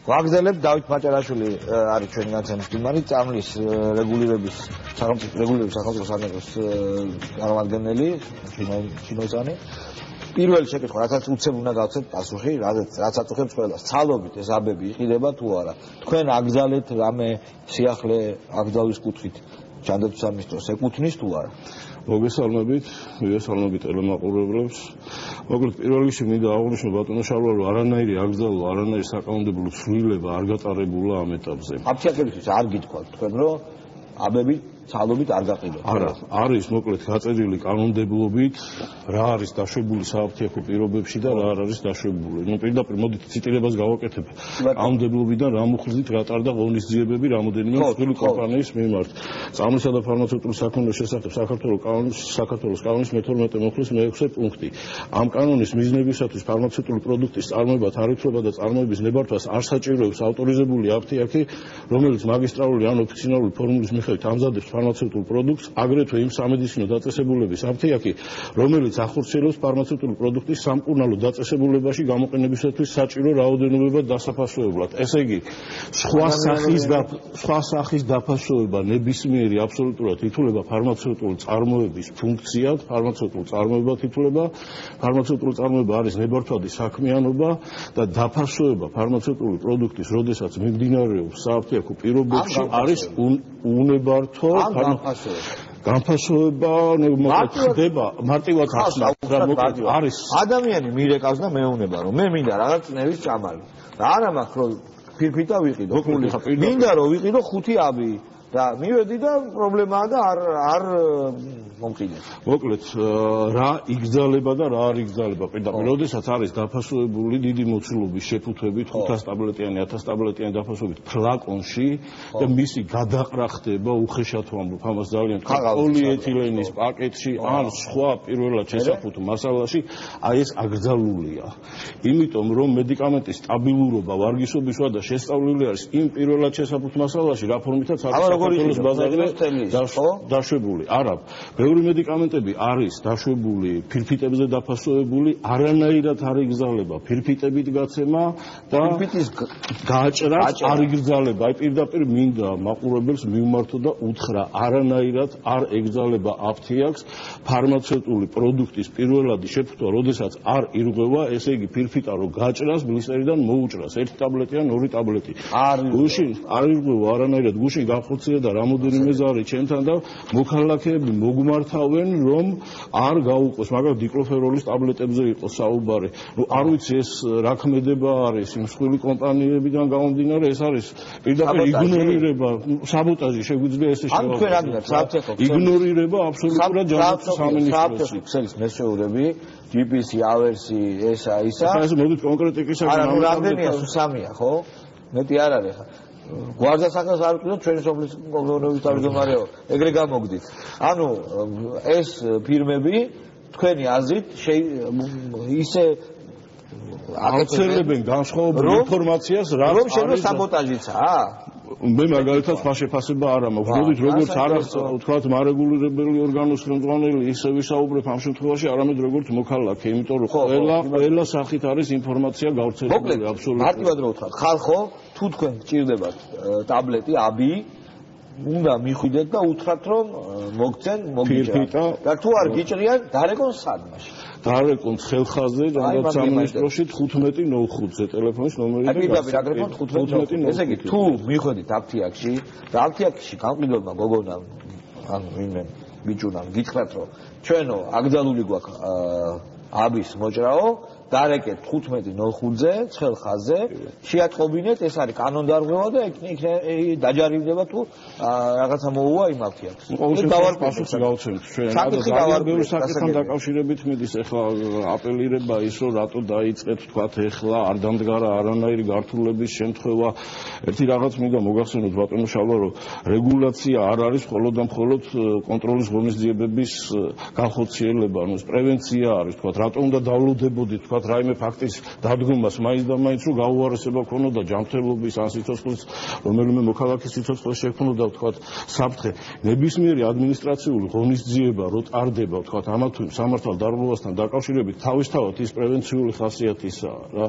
ვაგრძელებთ დავით მაჭარაშვილი არის ჩვენი განცემის მდივანი, წამლის რეგულირების სახელმწიფო სამეფოს წარმომადგენელი, ჩინოსანი. პირველი შეკითხვა, რასაც უცებ უნდა გავცეთ პასუხი, რაც აწუხებს ყველას. ცალობით ეს აბები იყიდება თუ არა. თქვენ აკრძალეთ რამე სიახლე აკრძალვის კუთხით ჯანდაცვის სამინისტროს ეკუთვნის თუ არა? მოგესალმებით ელემაყურებლებს. მოკლედ პირველ რიგში მინდა აღვნიშნო ბატონო შარვა, რომ არანაირი აკრძალვა, არანაირი საკანონმდებლო ცვლილება არ გატარებულა ამ ეტაპზე. აფთიაქებისთვის არ გითხოვთ თქვენ, რომ აბები ცალობით არ გაყიდოთ. არა, არის მოკლედ გაწერილი კანონმდებლობით, რა არის დაშვებული სააფთიაქო პირობებში და რა არ არის დაშვებული. პირდაპირ მოდით ციტირებას გავაკეთებ. კანონმდებლობიდან რა მოხდით გატარდა ღონისძიებები რამოდენიმე მსხვილი კომპანიის მიმართ. წამლისა და ფარმაცევტული საქმიანობის შესახებ საქართველოს კანონის მე-12 მოხლის მე-6 პუნქტი. ამ კანონის მიზნებისათვის ფარმაცევტული პროდუქტის წარმოება, თარიღრობა და წარმოების ნებართვას არ საჭიროებს ავტორიზებული აფთიაქი, რომელიც მაგისტრალური ან ოფიციალური ფორმულის მიხედვით ამზადებს ფარმაცევტულ პროდუქტს, აგრეთვე იმ სამედიცინო დაწესებულების აფთიაქი, რომელიც ახორციელებს ფარმაცევტული პროდუქტის სამკურნალო დაწესებულებაში გამოყენებისათვის საჭირო რაოდენობებად დასაფასოებლად. ესე იგი, სხვა სახის დაფასოება ნებისმიერი აბსოლუტურად ითვლება ფარმაცევტული წარმოების ფუნქციად, ფარმაცევტული წარმოება ითვლება, ფარმაცევტული წარმოება არის ნებართვადი საქმიანობა და დაფასოება ფარმაცევტული პროდუქტის, როდესაც მიმდინარეობს სააფთიაქო პირობებში, არის უნებართო განფასოება ხდება მარტივად არის ადამიანი მირეკავს და მეუნება რომ მე მინდა რაღაც ნევის ჭამალი და არა მაქვს რომ ფირფიტა ვიყიდო მინდა რომ ვიყიდო 5 აბი და მივედი და პრობლემაა და არ მომყიდეთ. მოკლედ რა იგზალება და რა არ იგზალება. პირდაპირ როდესაც არის დაფასოებული დიდი მოცულობის შეფუთვებით 500 ტაბლეტიანი 1000 ტაბლეტიანი დაფასობით ფლაკონში და მისი გადაყრა ხდება უხეშად ვამბობ ამას ძალიან პოლიეთილენის პაკეტში ან სხვა პირველად შესაფუთო მასალაში აი ეს აკრძალულია. იმიტომ რომ მედიკამენტის სტაბილურობა ვარგისობის ვადა შესწავლილი არის იმ პირველად შესაფუთო მასალაში რა ფორმითაც არის საქართველოს ბაზარზე დაშვებული. არა ბევრი მედიკამენტები არის დაშვებული ფირფიტებზე დაფასოებული, არანაირად არ იგზალება ფირფიტებით გაცემა და ფირფიტის გააჭრა არ იგზალება. აი პირდაპირ მინდა მაყურებელს მივმართო და უთხრა, არანაირად არ ეგზალება აფთიაქს ფარმაცევტული პროდუქტის პირველადი შეფუთვა, როდესაც არ ირღვევა, ესე იგი ფირფიტა რო გაჭრას ბლისტერიდან მოუჭრას 1 ტაბლეტი ან 2 ტაბლეტი. გუშინ არ ირღვევა არანაირად, გუშინ გახორციელდა რამოდენიმე ზარი ჩემთან და მოქალაქეები მოგმართავენ რომ არ გაუყოს, მაგრამ დიკლოფეროლის ტაბლეტებზე იყოს საუბარი. არ ვიცი ეს რა ქმედება არის იმ მსხვილი კომპანიებიდან გამომდინარე, ეს არის პირდაპირ იგნორირება, საბოტაჟი შეგვიძლია ესე შევავსოთ. იგნორირება აბსოლუტურად ჯანდაცვის სამინისტროს. ქსელის მესეურები, GPS, ავერსი, ესა. ეს მოდით კონკრეტიკისაგან რამდენია სამია, ხო? მეტი არ არის ხა. გვარდასახელს არ ვიყიდოთ ჩვენი სოფლის კონტროლების თავმჯდომარეო, ეგრე გამოგდით. ანუ ეს ფირმები თქვენი აზრით ისე აუცილებენ განსხვავებულ ინფორმაციას, რაც რომ შეიძლება საბოტაჟიცაა? მე მაგალითად სხვა შეფასება არ მაქვს. მოდით როგორც არა ვთქვათ მარეგულირებელი ორგანოს ხელმძღვანელი ისე ვისაუბრებ ამ შემთხვევაში, არამედ როგორც მოქალაქე, იმიტომ რომ ყველა სახით არის ინფორმაცია გავრცელებული აბსოლუტურად. მარტივად რო ვთქვათ, ხალხო, თუ თქვენ გჭირდებათ ტაბლეტი, აბი, უნდა მიხვიდეთ და უთხრათ რომ მოგცენ, მოგიჭრათ. და თუ არ გიჭრიან, დარეკონ სადმაში. დარეკონ ხელხაზე ჯანდაცვის სამინისტროში 15-05-ზე ტელეფონის ნომერი და პირდაპირ აგრეთვე 15-05. ესე იგი, თუ მიხვედით აფთიაქში და აფთიაქში გამყიდველმა გოგონამ ან ვინმე ბიჭუნამ გითხრათ რომ ჩვენო აკრძალული გვაქვს აბის მოჭრაო, დარეკეთ 15-05-ზე ხელხაზე, შეატყობინეთ, ეს არის კანონდარღვევა და იქ დაჯარიმდება თუ რაღაცა მოუვა იმ აფთიაქს. პასუხი გავცემთ ჩვენ. ბევრი საკითხთან დაკავშირებით მიდის ეხლა აპელირება ის რომ რატო დაიწყეთ თქვათ ეხლა არ დამდგარა არანაირი გართულების შემთხვევა. ერთი რაღაც მინდა მოგახსენოთ ბატონო შალვა, რომ რეგულაცია არ არის მხოლოდ და მხოლოდ კონტროლის ღონისძიებების განხორციელება, ანუ პრევენცია არის თქვათ რატო უნდა დავლოდებოდით თქვათ თქვათ რაიმე ფაქტის დადგომას მაინც და მაინც რომ გაუარესება ქონოდა ჯანმრთელობის ან სიცოცხლის რომელიმე მოქალაქის სიცოცხლეს შექმნოდა თქვათ საფრთხე ნებისმიერი ადმინისტრაციული ღონისძიება რო ტარდება თქვათ ამა თუ იმ სამართალდარღვევასთან დაკავშირებით თავისთავად ის პრევენციული ხასიათისაა რა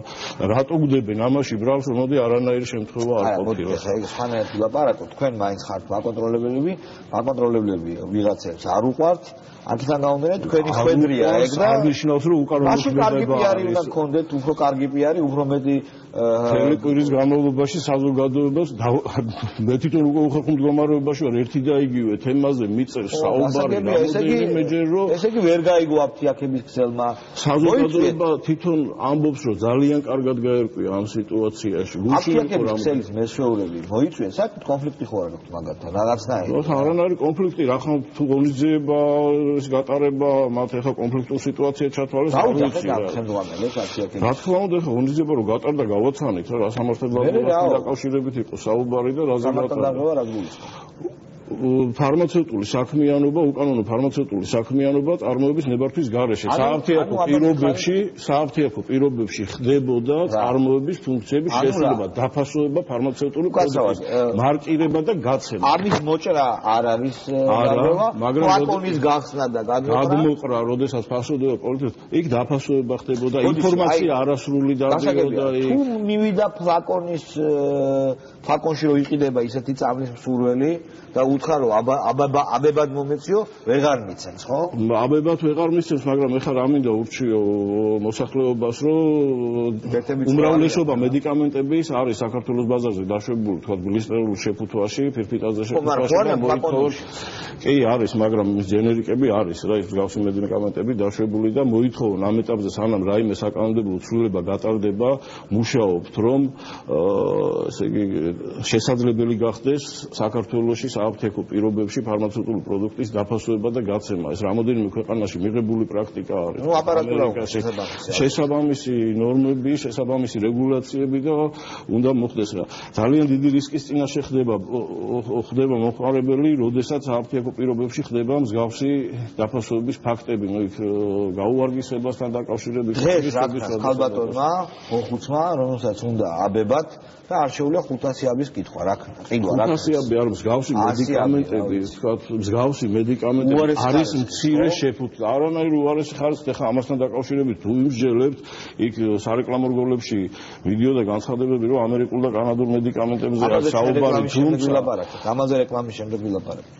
რატო გვდებენ ამაში ბრალს რომ მოდი არანაირი შემთხვევა არ ყოფილა ხანერთ ვილაპარაკოთ თქვენ მაინც ხართ აკონტროლებლები ვიღაცებს არ უყვართ აქედან გამომდინარე თქვენი ხვედრია ეგ და არ ნიშნავს რომ უკანონო ხვედრება არის უნდა გქონდეთ უფრო კარგი პიარი უფრო მეტი თელეკვირის განმავლობაში საზოგადოებას მე თვითონ უკვე უხერხო მდგომარეობაში ვარ ერთი და იგივე თემაზე მიწერს საუბარი რამოდენიმეჯერ რომ ესე იგი ვერ გაიგო აფთიაქების ქსელმა საზოგადოება თვითონ ამბობს რომ ძალიან კარგად გაერკვია ამ სიტუაციაში აფთიაქების ქსელის მეშვეურები მოიწვიეს საერთოდ კონფლიქტი ხო არ აქვს მაგათთან რაღაცნაირი არანაირი კონფლიქტი რა ხომ თუ ღონისძიება ის გატარება მათ ეხა კონფლიქტურ სიტუაცია ჩათვალეს რა თქმა უნდა ეხა ღონისძიება რომ გატარდა გავაცანით რა სამართლებრივად დაკავშირებით იყო საუბარი და რაზე გატარდა ფარმაცევტული საქმიანობა, უკანონო ფარმაცევტული საქმიანობა წარმოების ნებართვის გარეშე. სააფთიაქო პირობებში ხდებოდა წარმოების ფუნქციების შესრულება, დაფასება ფარმაცევტული პროდუქტის, მარკირება და გაცემა. ამის მოჭრა არ არის დაგროვა, ფლაკონის გახსნა და გადმოყრა, როდესაც ფასოვდება პოლიცია, იქ დაფასება ხდებოდა, ინფორმაცია არასრული დადიოდა იქ. თუ მივიდა ფლაკონში რომ იყიდება ისეთი წამლის მსურველი და უთხარ რომ აბებად მომეციო ვეღარ მიცემს ხო? აბებად ვეღარ მიცემს, მაგრამ ეხლა რა მინდა ურჩიო მოსახლეობას რომ უმრავლესობა მედიკამენტების არის საქართველოს ბაზარზე დაშვებული, თქვა გლისტერულ შეფუთვაში, ფირფიტაზე შეფუთვაში და მოითხოვოთ. კი არის, მაგრამ ის ჯენერიკები არის რა, ის მსგავსი მედიკამენტები დაშვებული და მოითხოვონ ამ ეტაპზე სანამ რაიმე საკანონმდებლო ცვლილება გატარდება, მუშაობთ რომ ესე იგი შესაძლებელი გახდეს საქართველოში სააფთიაქო პირობებში ფარმაცევტული პროდუქტის დაფასება და გაცემა. ეს რამოდენიმე ქვეყანაში მიღებული პრაქტიკა არის. ნუ აპარატურა შესაბამისი ნორმები, შესაბამისი რეგულაციები და უნდა მოხდეს რა. ძალიან დიდი რისკის წინაშე ხდება მოხმარებელი, როდესაც სააფთიაქო პირობებში ხდება მსგავსი დაფასების ფაქტები, ნუ იქ გაუვარგისებასთან დაკავშირებით. დღეს ქალბატონმა ხუთმა, რომელსაც უნდა აბებად და არ შეუძლია 500 აბის კითხვა, რა ქნა. 500 აბი არ მსგავსი მედიკამენტები, თქვათ, მსგავსი მედიკამენტები არის მცირე შეფუთვა. არანაირი უარესი ხარისხი ხა ამასთან დაკავშირებით თუ იმსჯელებთ, იქ სარეკლამო რგოლებში ვიდეო და განცხადებები, რომ ამერიკულ და კანადურ მედიკამენტებზე არის საუბარი, თუმცა ამაზე რეკლამის შემდეგ ვილაპარაკეთ.